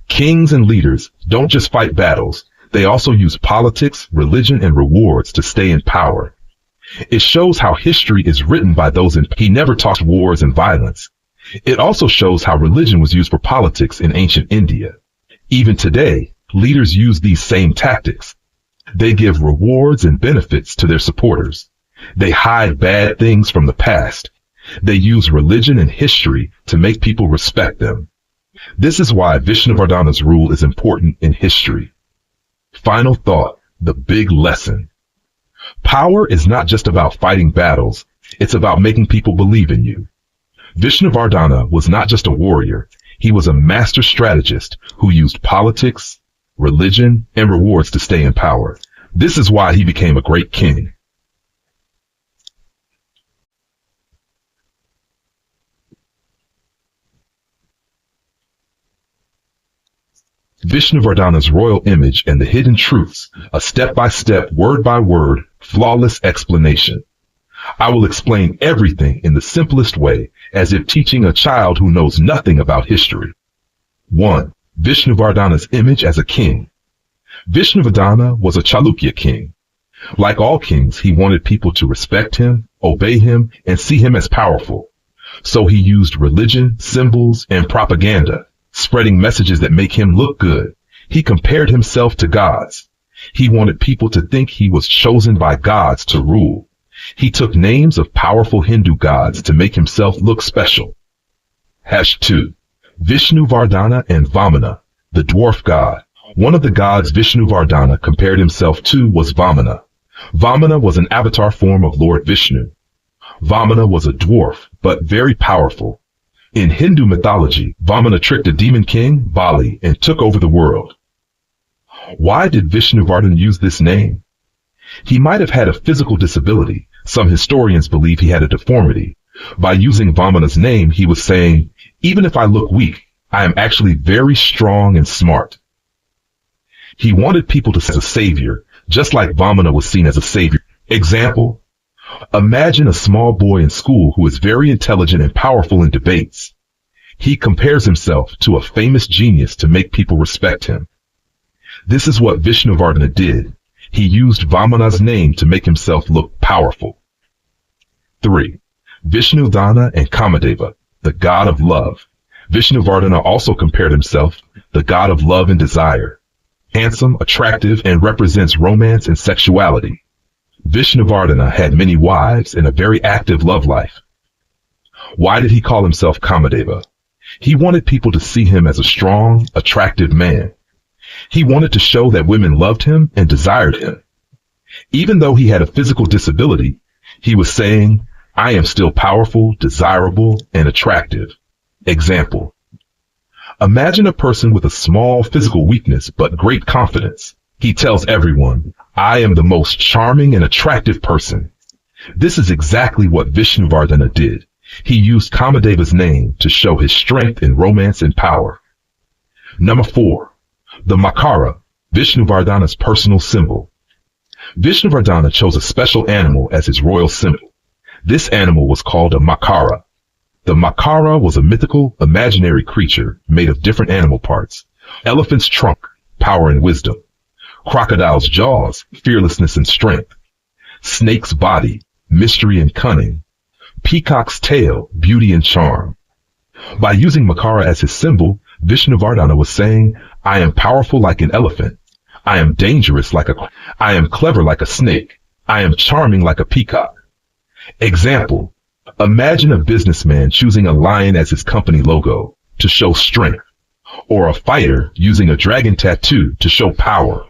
Kings and leaders don't just fight battles, they also use politics, religion, and rewards to stay in power. It shows how history is written by those in. He never talked wars and violence. It also shows how religion was used for politics in ancient India. Even today, leaders use these same tactics. They give rewards and benefits to their supporters. They hide bad things from the past. They use religion and history to make people respect them. This is why Vishnuvardhana's rule is important in history. Final thought, the big lesson. Power is not just about fighting battles, it's about making people believe in you. Vishnuvardhana was not just a warrior, he was a master strategist who used politics, religion, and rewards to stay in power. This is why he became a great king. Vishnuvardhana's royal image and the hidden truths, a step-by-step, word-by-word, flawless explanation. I will explain everything in the simplest way, as if teaching a child who knows nothing about history. 1. Vishnuvardhana's image as a king. Vishnuvardhana was a Chalukya king. Like all kings, he wanted people to respect him, obey him, and see him as powerful. So he used religion, symbols, and propaganda, spreading messages that make him look good. He compared himself to gods. He wanted people to think he was chosen by gods to rule. He took names of powerful Hindu gods to make himself look special. 2. Vishnuvardhana and Vamana, the dwarf god. One of the gods Vishnuvardhana compared himself to was Vamana. Vamana was an avatar form of Lord Vishnu. Vamana was a dwarf, but very powerful. In Hindu mythology, Vamana tricked a demon king, Bali, and took over the world. Why did Vishnuvardhana use this name? He might have had a physical disability. Some historians believe he had a deformity. By using Vamana's name, he was saying, even if I look weak, I am actually very strong and smart. He wanted people to see a savior, just like Vamana was seen as a savior. Example, imagine a small boy in school who is very intelligent and powerful in debates. He compares himself to a famous genius to make people respect him. This is what Vishnuvardhana did. He used Vamana's name to make himself look powerful. 3. Vishnudana and Kamadeva, the god of love. Vishnuvardhana also compared himself, the god of love and desire. Handsome, attractive, and represents romance and sexuality. Vishnuvardhana had many wives and a very active love life. Why did he call himself Kamadeva? He wanted people to see him as a strong, attractive man. He wanted to show that women loved him and desired him. Even though he had a physical disability, he was saying, I am still powerful, desirable, and attractive. Example. Imagine a person with a small physical weakness but great confidence. He tells everyone, I am the most charming and attractive person. This is exactly what Vishnuvardhana did. He used Kamadeva's name to show his strength in romance and power. Number 4. The Makara, Vishnuvardhana's personal symbol. Vishnuvardhana chose a special animal as his royal symbol. This animal was called a Makara. The Makara was a mythical, imaginary creature made of different animal parts. Elephant's trunk, power and wisdom. Crocodile's jaws, fearlessness and strength. Snake's body, mystery and cunning. Peacock's tail, beauty and charm. By using Makara as his symbol, Vishnuvardhana was saying, I am powerful like an elephant. I am dangerous I am clever like a snake. I am charming like a peacock. Example. Imagine a businessman choosing a lion as his company logo to show strength, or a fighter using a dragon tattoo to show power.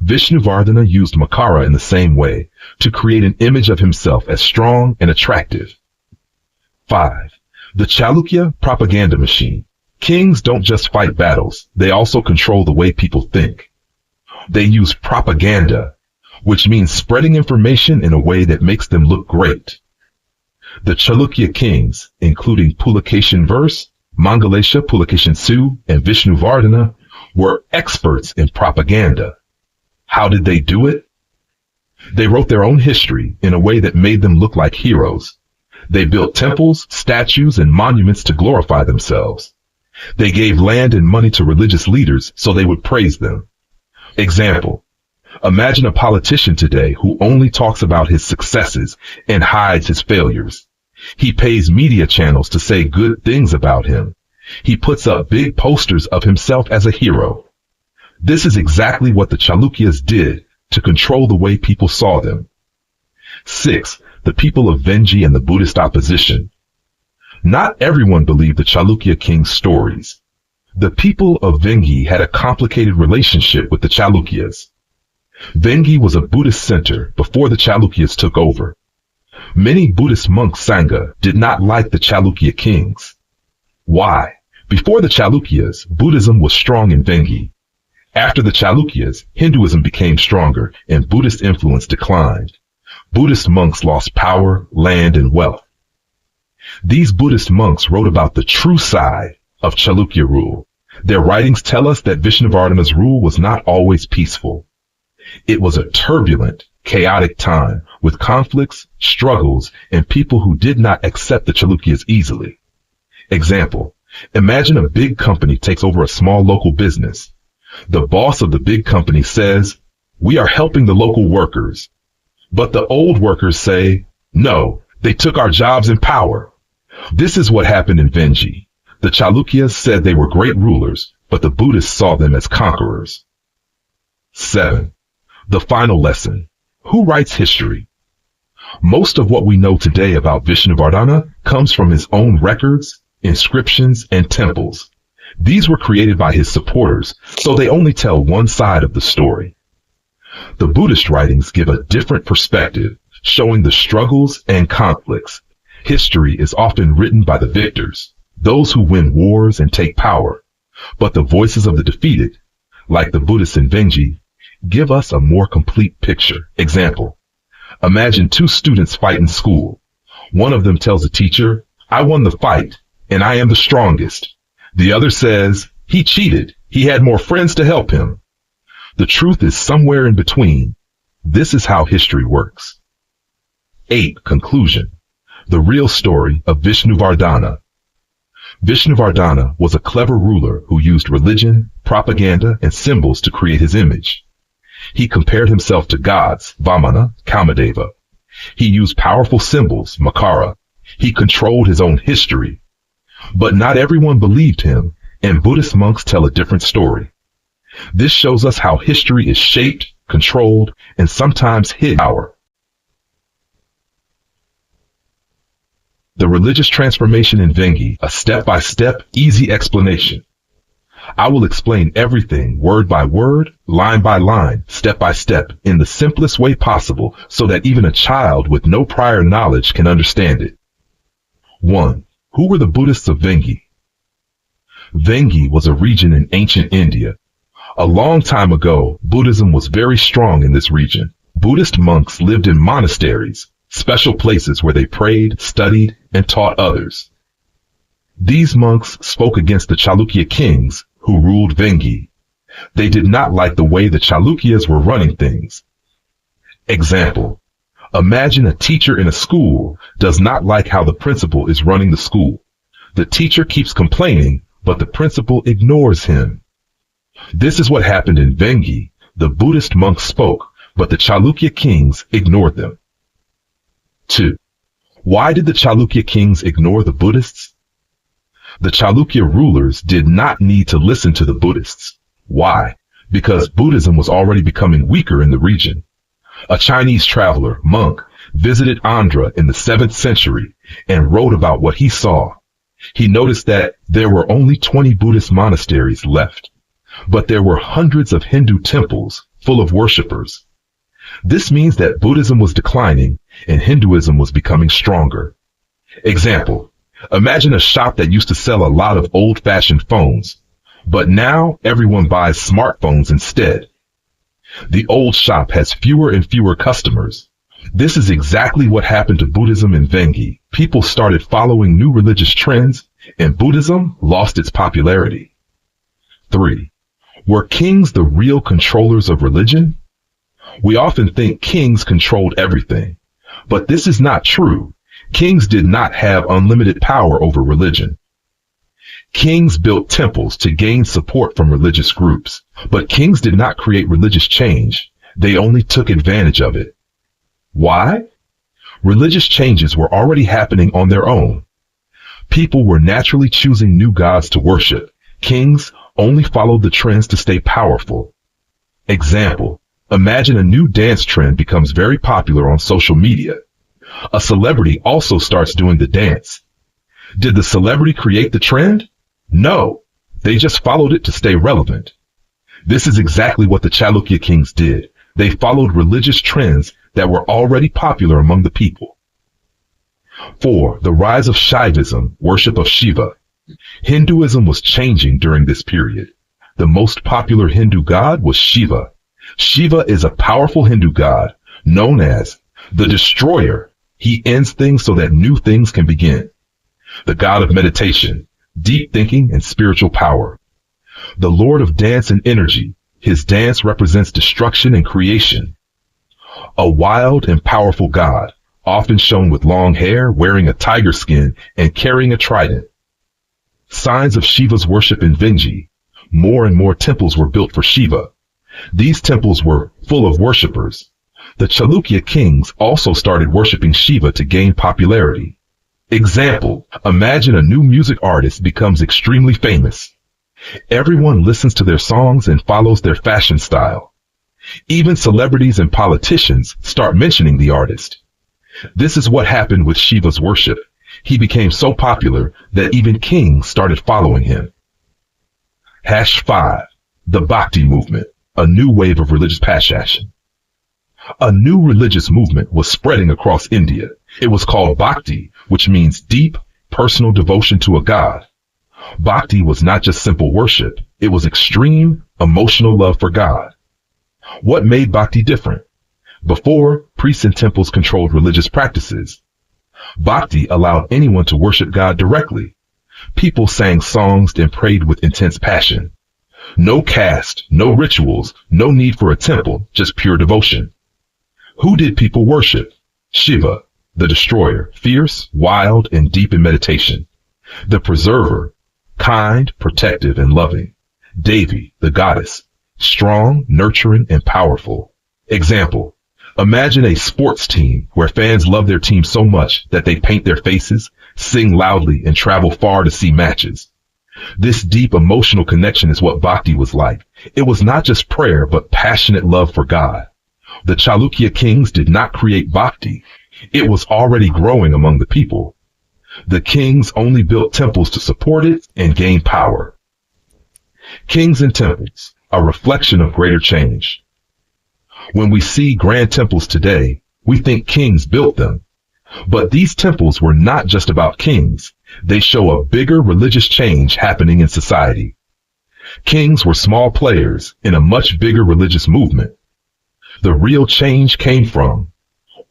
Vishnuvardhana used Makara in the same way to create an image of himself as strong and attractive. 5. The Chalukya propaganda machine. Kings don't just fight battles, they also control the way people think. They use propaganda, which means spreading information in a way that makes them look great. The Chalukya kings, including Pulakeshin I, Mangalesha Pulakeshin II, and Vishnuvardhana, were experts in propaganda. How did they do it? They wrote their own history in a way that made them look like heroes. They built temples, statues, and monuments to glorify themselves. They gave land and money to religious leaders so they would praise them. Example. Imagine a politician today who only talks about his successes and hides his failures. He pays media channels to say good things about him. He puts up big posters of himself as a hero. This is exactly what the Chalukyas did to control the way people saw them. 6. The people of Vengi and the Buddhist opposition. Not everyone believed the Chalukya king's stories. The people of Vengi had a complicated relationship with the Chalukyas. Vengi was a Buddhist center before the Chalukyas took over. Many Buddhist monk Sangha did not like the Chalukya kings. Why? Before the Chalukyas, Buddhism was strong in Vengi. After the Chalukyas, Hinduism became stronger and Buddhist influence declined. Buddhist monks lost power, land, and wealth. These Buddhist monks wrote about the true side of Chalukya rule. Their writings tell us that Vishnuvardhana's rule was not always peaceful. It was a turbulent, chaotic time with conflicts, struggles, and people who did not accept the Chalukyas easily. Example, imagine a big company takes over a small local business. The boss of the big company says, we are helping the local workers. But the old workers say, no, they took our jobs and power. This is what happened in Vengi. The Chalukyas said they were great rulers, but the Buddhists saw them as conquerors. 7. The final lesson. Who writes history? Most of what we know today about Vishnuvardhana comes from his own records, inscriptions, and temples. These were created by his supporters, so they only tell one side of the story. The Buddhist writings give a different perspective, showing the struggles and conflicts. History is often written by the victors, those who win wars and take power. But the voices of the defeated, like the Buddhists in Vengi, give us a more complete picture. Example, imagine two students fight in school. One of them tells the teacher, I won the fight, and I am the strongest. The other says, he cheated. He had more friends to help him. The truth is somewhere in between. This is how history works. 8. Conclusion. The real story of Vishnuvardhana. Vishnuvardhana was a clever ruler who used religion, propaganda, and symbols to create his image. He compared himself to gods, Vamana, Kamadeva. He used powerful symbols, Makara. He controlled his own history. But not everyone believed him, and Buddhist monks tell a different story. This shows us how history is shaped, controlled, and sometimes hidden power. The religious transformation in Vengi, a step-by-step, easy explanation. I will explain everything word by word, line by line, step by step, in the simplest way possible so that even a child with no prior knowledge can understand it. 1. Who were the Buddhists of Vengi? Vengi was a region in ancient India. A long time ago, Buddhism was very strong in this region. Buddhist monks lived in monasteries, special places where they prayed, studied, and taught others. These monks spoke against the Chalukya kings who ruled Vengi. They did not like the way the Chalukyas were running things. Example: imagine a teacher in a school does not like how the principal is running the school. The teacher keeps complaining, but the principal ignores him. This is what happened in Vengi. The Buddhist monks spoke, but the Chalukya kings ignored them. 2. Why did the Chalukya kings ignore the Buddhists? The Chalukya rulers did not need to listen to the Buddhists. Why? Because Buddhism was already becoming weaker in the region. A Chinese traveler, monk, visited Andhra in the 7th century and wrote about what he saw. He noticed that there were only 20 Buddhist monasteries left, but there were hundreds of Hindu temples full of worshippers. This means that Buddhism was declining and Hinduism was becoming stronger. Example: imagine a shop that used to sell a lot of old-fashioned phones, but now everyone buys smartphones instead. The old shop has fewer and fewer customers. This is exactly what happened to Buddhism in Vengi. People started following new religious trends, and Buddhism lost its popularity. 3. Were kings the real controllers of religion? We often think kings controlled everything, but this is not true. Kings did not have unlimited power over religion. Kings built temples to gain support from religious groups, but kings did not create religious change. They only took advantage of it. Why? Religious changes were already happening on their own. People were naturally choosing new gods to worship. Kings only followed the trends to stay powerful. Example: imagine a new dance trend becomes very popular on social media. A celebrity also starts doing the dance. Did the celebrity create the trend? No, they just followed it to stay relevant. This is exactly what the Chalukya kings did. They followed religious trends that were already popular among the people. 4. The rise of Shaivism, worship of Shiva. Hinduism was changing during this period. The most popular Hindu god was Shiva. Shiva is a powerful Hindu god known as the Destroyer. He ends things so that new things can begin. The god of meditation, deep thinking, and spiritual power. The Lord of dance and energy. His dance represents destruction and creation. A wild and powerful god, often shown with long hair, wearing a tiger skin, and carrying a trident. Signs of Shiva's worship in Vengi. More and more temples were built for Shiva. These temples were full of worshippers. The Chalukya kings also started worshiping Shiva to gain popularity. Example: imagine a new music artist becomes extremely famous. Everyone listens to their songs and follows their fashion style. Even celebrities and politicians start mentioning the artist. This is what happened with Shiva's worship. He became so popular that even kings started following him. 5. The Bhakti movement, a new wave of religious passion. A new religious movement was spreading across India. It was called Bhakti, which means deep, personal devotion to a god. Bhakti was not just simple worship. It was extreme, emotional love for God. What made Bhakti different? Before, priests and temples controlled religious practices. Bhakti allowed anyone to worship God directly. People sang songs and prayed with intense passion. No caste, no rituals, no need for a temple, just pure devotion. Who did people worship? Shiva, the destroyer, fierce, wild, and deep in meditation. The preserver, kind, protective, and loving. Devi, the goddess, strong, nurturing, and powerful. Example, imagine a sports team where fans love their team so much that they paint their faces, sing loudly, and travel far to see matches. This deep emotional connection is what bhakti was like. It was not just prayer, but passionate love for God. The Chalukya kings did not create bhakti. It was already growing among the people. The kings only built temples to support it and gain power. Kings and temples, a reflection of greater change. When we see grand temples today, we think kings built them. But these temples were not just about kings. They show a bigger religious change happening in society. Kings were small players in a much bigger religious movement. The real change came from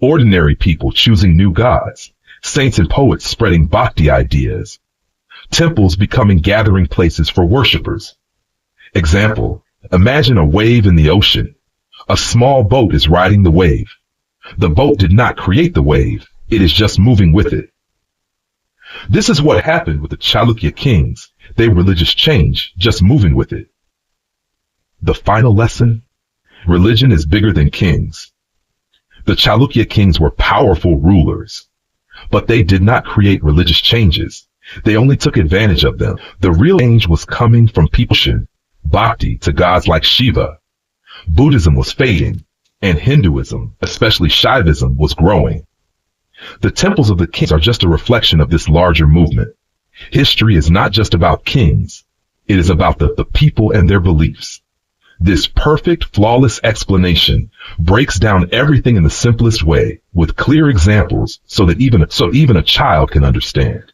ordinary people choosing new gods, saints and poets spreading bhakti ideas, temples becoming gathering places for worshippers. Example, imagine a wave in the ocean. A small boat is riding the wave. The boat did not create the wave. It is just moving with it. This is what happened with the Chalukya kings. They religious change, just moving with it. The final lesson, religion is bigger than kings. The Chalukya kings were powerful rulers, but they did not create religious changes. They only took advantage of them. The real change was coming from people, bhakti to gods like Shiva. Buddhism was fading, and Hinduism, especially Shaivism, was growing. The temples of the kings are just a reflection of this larger movement. History is not just about kings. It is about the people and their beliefs. This perfect, flawless explanation breaks down everything in the simplest way with clear examples so that even a child can understand.